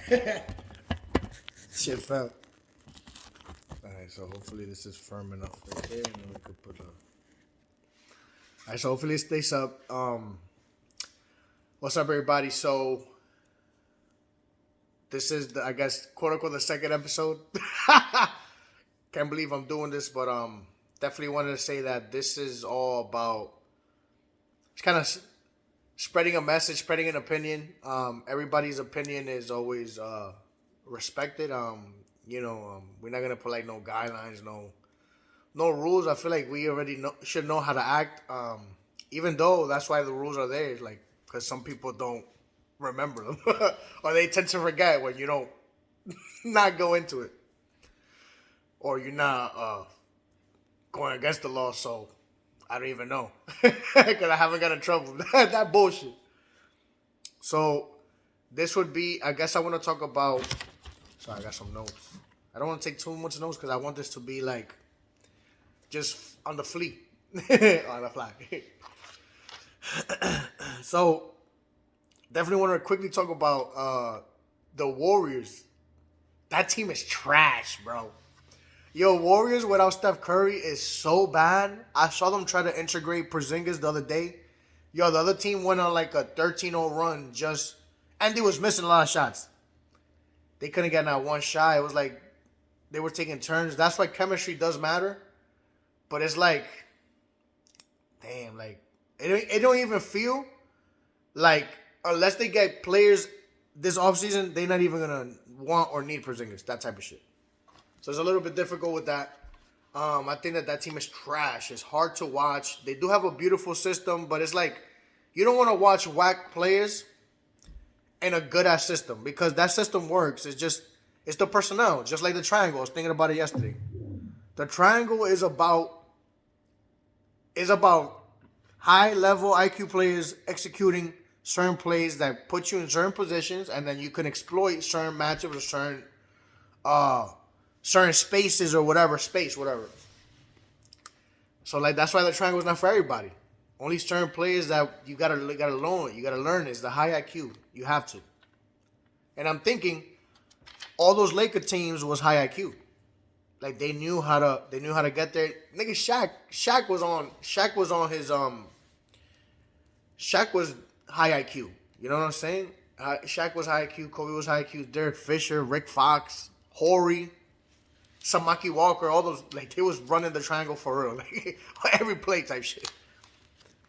Shit fell. Alright, so hopefully this is firm enough right there, and then we could put a. Alright, so hopefully it stays up. What's up, everybody? So this is the, I guess, quote unquote, the second episode. Can't believe I'm doing this, but definitely wanted to say that this is all about. It's kind of spreading a message, spreading an opinion. Everybody's opinion is always respected. We're not gonna put like no guidelines, no rules. I feel like we already should know how to act. Even though that's why the rules are there, like because some people don't remember them or they tend to forget when you don't not go into it or you're not going against the law. So I don't even know because I haven't got in trouble. That bullshit. So this would be. I guess I want to talk about. So I got some notes. I don't want to take too much notes because I want this to be like just on the fleet, on the fly. So definitely want to quickly talk about the Warriors. That team is trash, bro. Yo, Warriors without Steph Curry is so bad. I saw them try to integrate Porzingis the other day. Yo, the other team went on like a 13-0 run and they was missing a lot of shots. They couldn't get not one shot. It was like they were taking turns. That's why chemistry does matter. But it's like, damn, like it don't even feel like unless they get players this offseason, they're not even gonna want or need Porzingis. That type of shit. So it's a little bit difficult with that. I think that team is trash. It's hard to watch. They do have a beautiful system, but it's like you don't want to watch whack players in a good ass system because that system works. It's the personnel, just like the triangle. I was thinking about it yesterday. The triangle is about high level IQ players executing certain plays that put you in certain positions, and then you can exploit certain matchups or certain spaces or whatever. So like that's why the triangle is not for everybody. Only certain players that you gotta learn. You gotta learn is the high IQ. You have to. And I'm thinking, all those Laker teams was high IQ. Like they knew how to get there. Nigga, Shaq was high IQ. You know what I'm saying? Shaq was high IQ. Kobe was high IQ. Derek Fisher, Rick Fox, Horry, Samaki Walker, all those, like they was running the triangle for real, like every play type shit.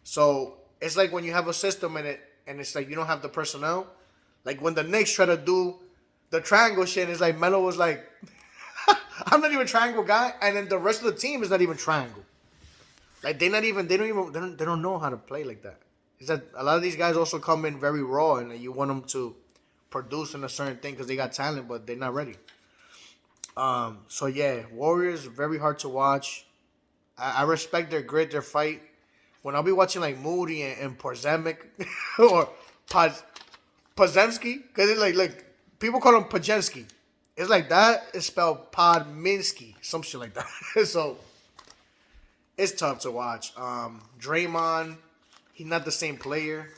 So it's like when you have a system in it, and it's like you don't have the personnel. Like when the Knicks try to do the triangle shit, it's like Melo was like, "I'm not even a triangle guy," and then the rest of the team is not even triangle. Like they don't know how to play like that. It's that a lot of these guys also come in very raw, and you want them to produce in a certain thing because they got talent, but they're not ready. So yeah, Warriors very hard to watch. I respect their grit, their fight. When I'll be watching like Moody and Porzemic or Podzemski, because it's like people call him Pajensky. It's like that is spelled Podminsky, some shit like that. So it's tough to watch. Draymond, he's not the same player.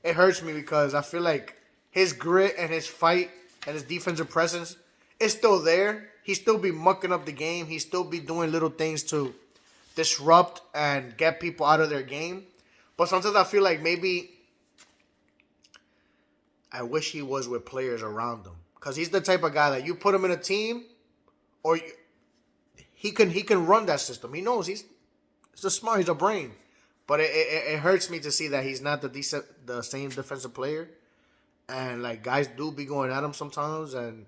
It hurts me because I feel like his grit and his fight and his defensive presence is still there. He still be mucking up the game. He still be doing little things to disrupt and get people out of their game. But sometimes I feel like maybe I wish he was with players around him. Because he's the type of guy that you put him in a team or he can run that system. He knows he's a smart, he's a brain. But it hurts me to see that he's not the same defensive player. And like guys do be going at him sometimes, and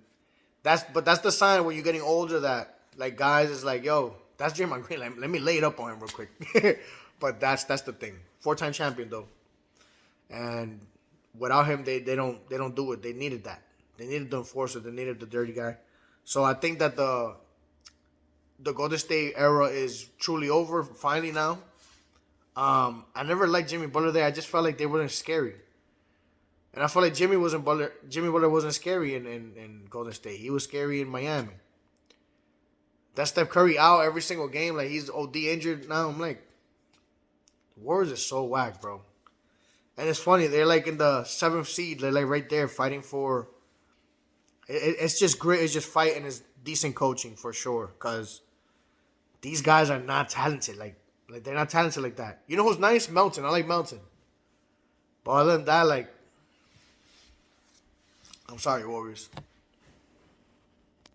that's the sign when you're getting older that like guys is like, yo, that's Draymond Green. Let me lay it up on him real quick. But that's the thing. 4-time champion though, and without him they don't do it. They needed that. They needed the enforcer. They needed the dirty guy. So I think that the Golden State era is truly over finally now. I never liked Jimmy Butler there. I just felt like they weren't scary. And I felt like Jimmy Butler wasn't scary in Golden State. He was scary in Miami. That Steph Curry out every single game, like he's OD injured now. I'm like, the Warriors is so whack, bro. And it's funny, they're like in the 7th seed. They're like right there fighting for It's just great. It's just fighting is decent coaching for sure. Because these guys are not talented. Like they're not talented like that. You know who's nice? Melton. I like Melton. But other than that, like, I'm sorry, Warriors.